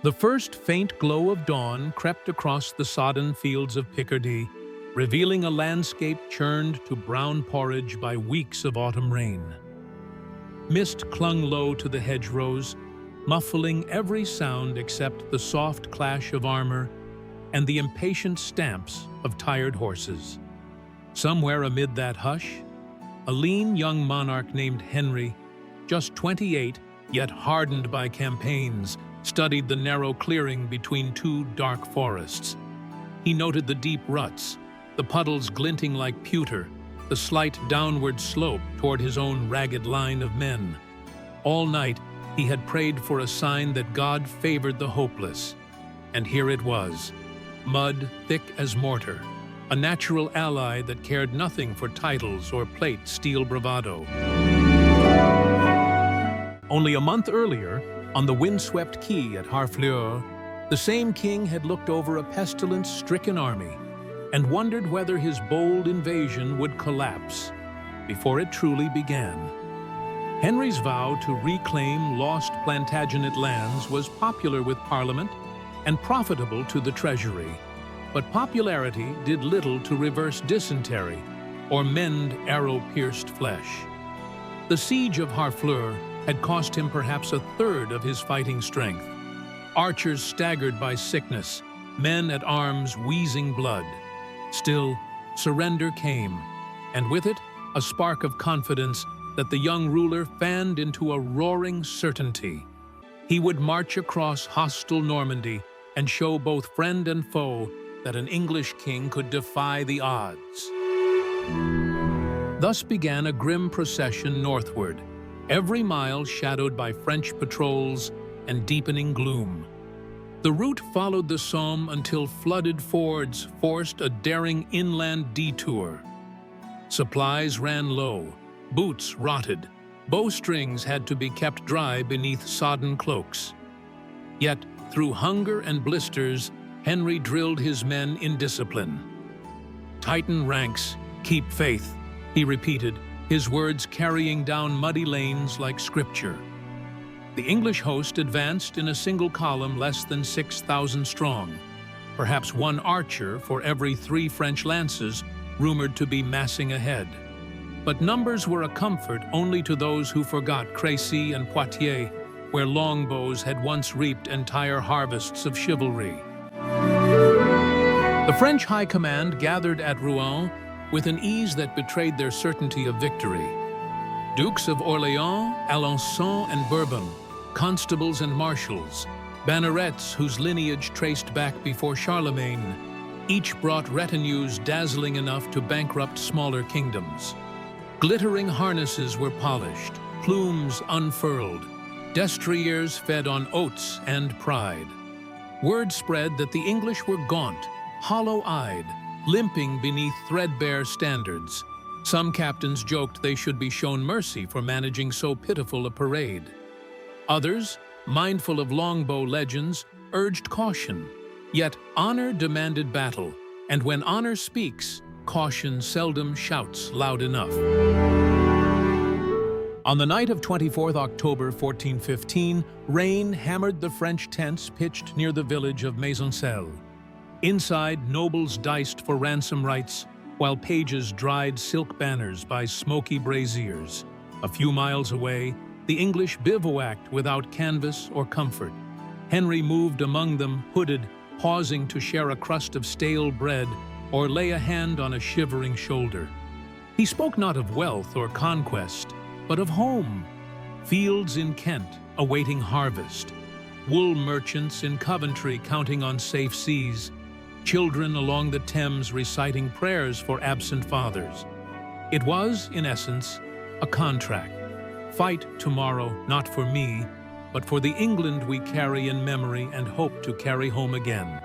The first faint glow of dawn crept across the sodden fields of Picardy, revealing a landscape churned to brown porridge by weeks of autumn rain. Mist clung low to the hedgerows, muffling every sound except the soft clash of armor and the impatient stamps of tired horses. Somewhere amid that hush, a lean young monarch named Henry, just 28, yet hardened by campaigns, studied the narrow clearing between two dark forests. He noted the deep ruts, the puddles glinting like pewter, the slight downward slope toward his own ragged line of men. All night, he had prayed for a sign that God favored the hopeless. And here it was, mud thick as mortar, a natural ally that cared nothing for titles or plate steel bravado. Only a month earlier, on the windswept quay at Harfleur, the same king had looked over a pestilence-stricken army and wondered whether his bold invasion would collapse before it truly began. Henry's vow to reclaim lost Plantagenet lands was popular with Parliament and profitable to the treasury, but popularity did little to reverse dysentery or mend arrow-pierced flesh. The siege of Harfleur had cost him perhaps a third of his fighting strength. Archers staggered by sickness, men at arms wheezing blood. Still, surrender came, and with it, a spark of confidence that the young ruler fanned into a roaring certainty. He would march across hostile Normandy and show both friend and foe that an English king could defy the odds. Thus began a grim procession northward, every mile shadowed by French patrols and deepening gloom. The route followed the Somme until flooded fords forced a daring inland detour. Supplies ran low, boots rotted, bowstrings had to be kept dry beneath sodden cloaks. Yet, through hunger and blisters, Henry drilled his men in discipline. "Tighten ranks, keep faith," he repeated, his words carrying down muddy lanes like scripture. The English host advanced in a single column less than 6,000 strong, perhaps one archer for every 3 French lances rumored to be massing ahead. But numbers were a comfort only to those who forgot Crécy and Poitiers, where longbows had once reaped entire harvests of chivalry. The French high command gathered at Rouen with an ease that betrayed their certainty of victory. Dukes of Orléans, Alençon, and Bourbon, constables and marshals, bannerets whose lineage traced back before Charlemagne, each brought retinues dazzling enough to bankrupt smaller kingdoms. Glittering harnesses were polished, plumes unfurled, destriers fed on oats and pride. Word spread that the English were gaunt, hollow-eyed, limping beneath threadbare standards. Some captains joked they should be shown mercy for managing so pitiful a parade. Others, mindful of longbow legends, urged caution. Yet honor demanded battle, and when honor speaks, caution seldom shouts loud enough. On the night of 24th October 1415, rain hammered the French tents pitched near the village of Maisoncelles. Inside, nobles diced for ransom rights, while pages dried silk banners by smoky braziers. A few miles away, the English bivouacked without canvas or comfort. Henry moved among them, hooded, pausing to share a crust of stale bread or lay a hand on a shivering shoulder. He spoke not of wealth or conquest, but of home. Fields in Kent awaiting harvest, wool merchants in Coventry counting on safe seas, children along the Thames reciting prayers for absent fathers. It was, in essence, a contract. Fight tomorrow, not for me, but for the England we carry in memory and hope to carry home again.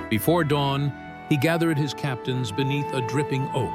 Before dawn, he gathered his captains beneath a dripping oak.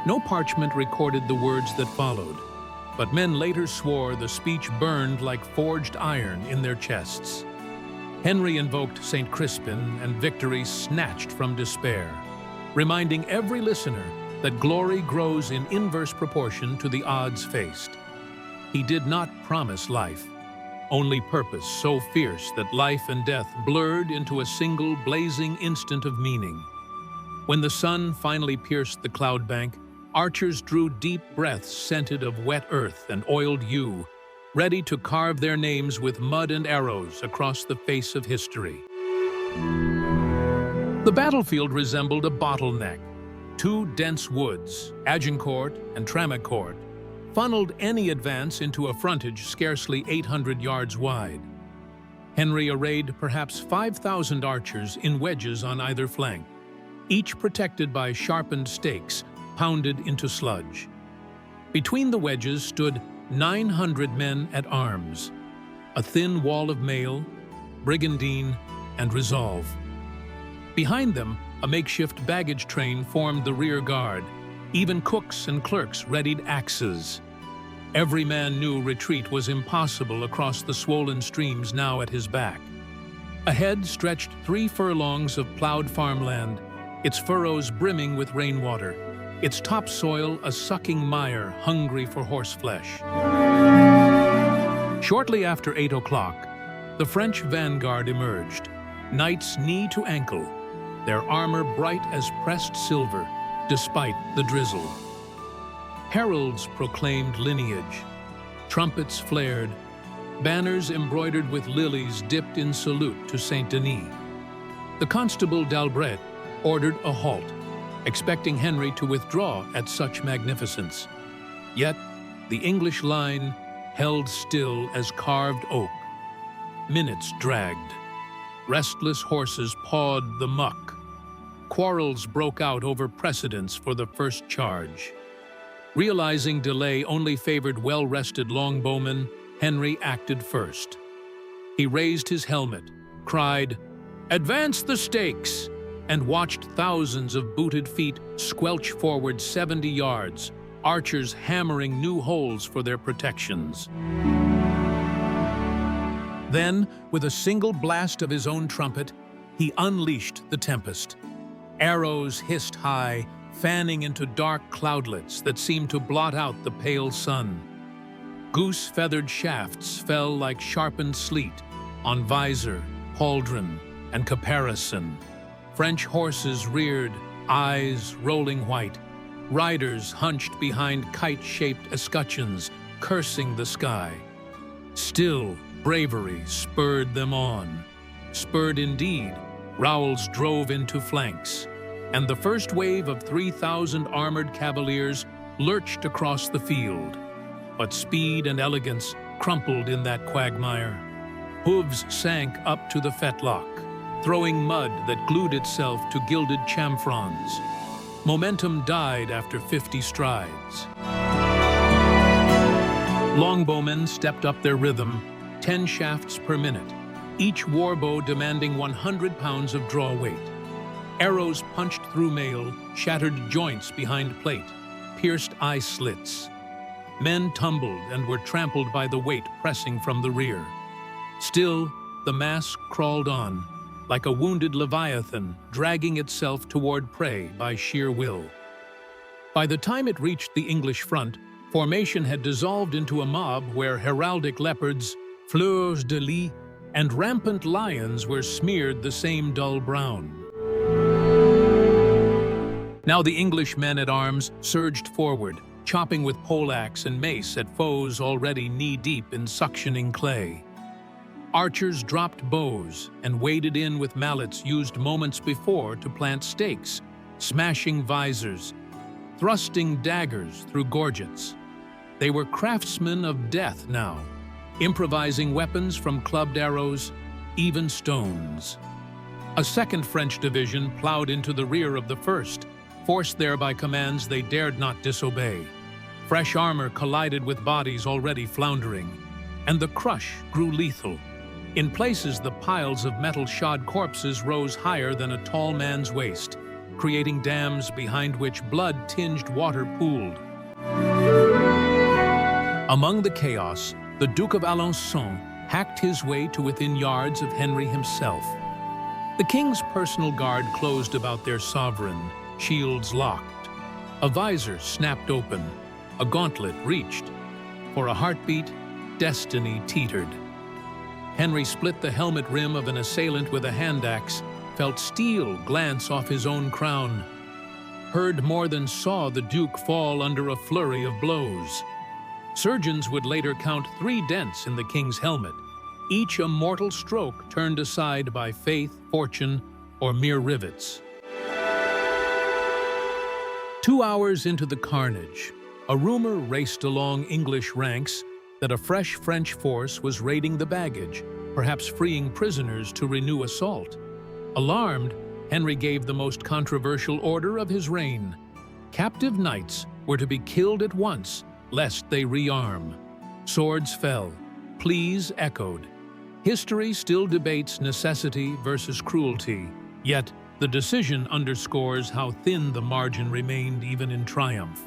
No parchment recorded the words that followed, but men later swore the speech burned like forged iron in their chests. Henry invoked St. Crispin, and victory snatched from despair, reminding every listener that glory grows in inverse proportion to the odds faced. He did not promise life. only purpose so fierce that life and death blurred into a single blazing instant of meaning. When the sun finally pierced the cloud bank, archers drew deep breaths scented of wet earth and oiled yew, ready to carve their names with mud and arrows across the face of history. The battlefield resembled a bottleneck. Two dense woods, Agincourt and Tramecourt, funneled any advance into a frontage scarcely 800 yards wide. Henry arrayed perhaps 5,000 archers in wedges on either flank, each protected by sharpened stakes pounded into sludge. Between the wedges stood 900 men at arms, a thin wall of mail, brigandine, and resolve. Behind them, a makeshift baggage train formed the rear guard. Even cooks and clerks readied axes. Every man knew retreat was impossible across the swollen streams now at his back. Ahead stretched 3 furlongs of plowed farmland, its furrows brimming with rainwater, its topsoil a sucking mire hungry for horseflesh. Shortly after 8 o'clock, the French vanguard emerged, knights knee to ankle, their armor bright as pressed silver, despite the drizzle. Heralds proclaimed lineage, trumpets flared, banners embroidered with lilies dipped in salute to Saint Denis. The Constable d'Albret ordered a halt, expecting Henry to withdraw at such magnificence. Yet the English line held still as carved oak. Minutes dragged. Restless horses pawed the muck. Quarrels broke out over precedence for the first charge. Realizing delay only favored well-rested longbowmen, Henry acted first. He raised his helmet, cried, "Advance the stakes!" and watched thousands of booted feet squelch forward 70 yards, archers hammering new holes for their protections. Then, with a single blast of his own trumpet, he unleashed the tempest. Arrows hissed high, fanning into dark cloudlets that seemed to blot out the pale sun. Goose-feathered shafts fell like sharpened sleet on visor, pauldron, and caparison. French horses reared, eyes rolling white. Riders hunched behind kite-shaped escutcheons, cursing the sky. Still, bravery spurred them on. Spurred indeed, rowels drove into flanks, and the first wave of 3,000 armored cavaliers lurched across the field. But speed and elegance crumpled in that quagmire. Hooves sank up to the fetlock, throwing mud that glued itself to gilded chamfrons. Momentum died after 50 strides. Longbowmen stepped up their rhythm, 10 shafts per minute, each warbow demanding 100 pounds of draw weight. Arrows punched through mail, shattered joints behind plate, pierced eye slits. Men tumbled and were trampled by the weight pressing from the rear. Still, the mass crawled on, like a wounded leviathan dragging itself toward prey by sheer will. By the time it reached the English front, formation had dissolved into a mob where heraldic leopards, fleurs de lis, and rampant lions were smeared the same dull brown. Now the English men-at-arms surged forward, chopping with poleaxe and mace at foes already knee-deep in suctioning clay. Archers dropped bows and waded in with mallets used moments before to plant stakes, smashing visors, thrusting daggers through gorgets. They were craftsmen of death now, improvising weapons from clubbed arrows, even stones. A second French division plowed into the rear of the first, forced there by commands they dared not disobey. Fresh armor collided with bodies already floundering, and the crush grew lethal. In places, the piles of metal-shod corpses rose higher than a tall man's waist, creating dams behind which blood-tinged water pooled. Among the chaos, the Duke of Alençon hacked his way to within yards of Henry himself. The king's personal guard closed about their sovereign, shields locked. A visor snapped open, a gauntlet reached. For a heartbeat, destiny teetered. Henry split the helmet rim of an assailant with a hand axe, felt steel glance off his own crown, heard more than saw the Duke fall under a flurry of blows. Surgeons would later count 3 dents in the king's helmet, each a mortal stroke turned aside by faith, fortune, or mere rivets. 2 hours into the carnage, a rumor raced along English ranks that a fresh French force was raiding the baggage, perhaps freeing prisoners to renew assault. Alarmed, Henry gave the most controversial order of his reign. Captive knights were to be killed at once, lest they rearm. Swords fell, pleas echoed. History still debates necessity versus cruelty, yet the decision underscores how thin the margin remained even in triumph.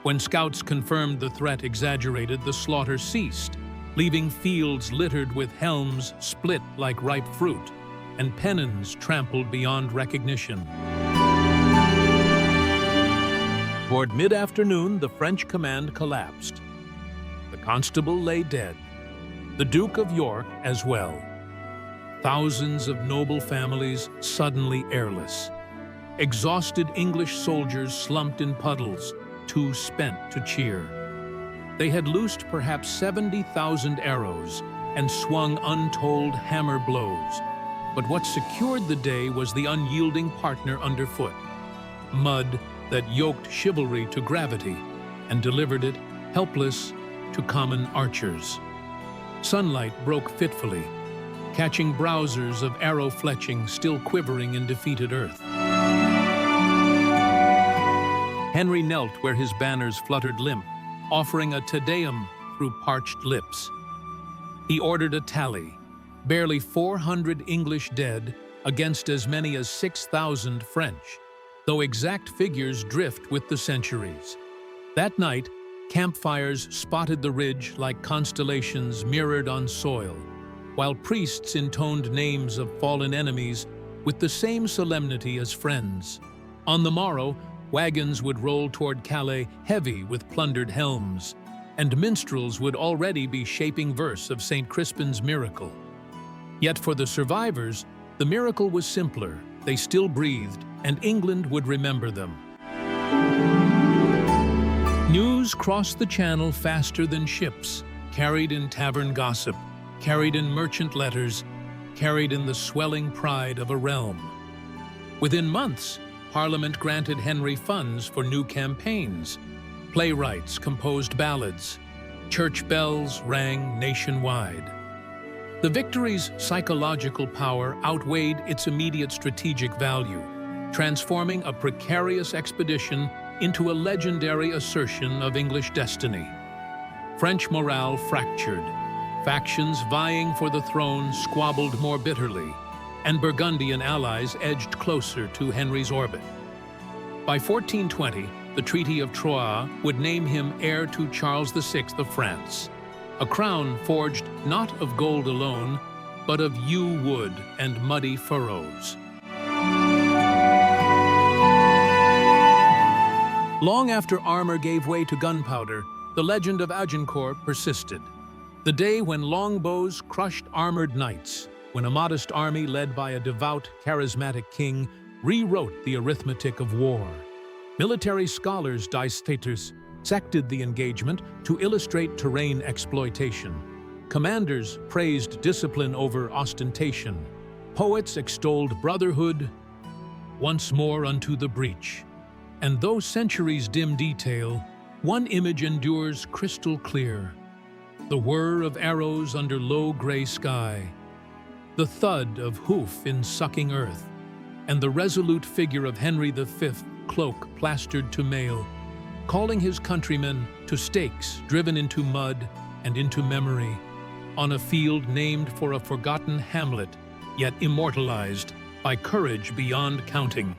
When scouts confirmed the threat exaggerated, the slaughter ceased, leaving fields littered with helms split like ripe fruit and pennons trampled beyond recognition. Toward mid-afternoon, the French command collapsed. The constable lay dead, the Duke of York as well. Thousands of noble families suddenly airless. Exhausted English soldiers slumped in puddles, too spent to cheer. They had loosed perhaps 70,000 arrows and swung untold hammer blows. But what secured the day was the unyielding partner underfoot. Mud that yoked chivalry to gravity and delivered it, helpless, to common archers. Sunlight broke fitfully, catching browsers of arrow fletching still quivering in defeated earth. Henry knelt where his banners fluttered limp, offering a Te Deum through parched lips. He ordered a tally, barely 400 English dead against as many as 6,000 French, though exact figures drift with the centuries. That night, campfires spotted the ridge like constellations mirrored on soil, while priests intoned names of fallen enemies with the same solemnity as friends. On the morrow, wagons would roll toward Calais heavy with plundered helms, and minstrels would already be shaping verse of St. Crispin's miracle. Yet for the survivors, the miracle was simpler. They still breathed, and England would remember them. News crossed the channel faster than ships, carried in tavern gossip, carried in merchant letters, carried in the swelling pride of a realm. Within months, Parliament granted Henry funds for new campaigns. Playwrights composed ballads. Church bells rang nationwide. The victory's psychological power outweighed its immediate strategic value, transforming a precarious expedition into a legendary assertion of English destiny. French morale fractured. Factions vying for the throne squabbled more bitterly, and Burgundian allies edged closer to Henry's orbit. By 1420, the Treaty of Troyes would name him heir to Charles VI of France, a crown forged not of gold alone, but of yew wood and muddy furrows. Long after armor gave way to gunpowder, the legend of Agincourt persisted. The day when longbows crushed armored knights, when a modest army led by a devout, charismatic king rewrote the arithmetic of war. Military scholars dissected the engagement to illustrate terrain exploitation. Commanders praised discipline over ostentation. Poets extolled brotherhood, once more unto the breach. And though centuries dim detail, one image endures crystal clear. The whir of arrows under low gray sky, the thud of hoof in sucking earth, and the resolute figure of Henry V, cloak plastered to mail, calling his countrymen to stakes driven into mud and into memory, on a field named for a forgotten hamlet, yet immortalized by courage beyond counting.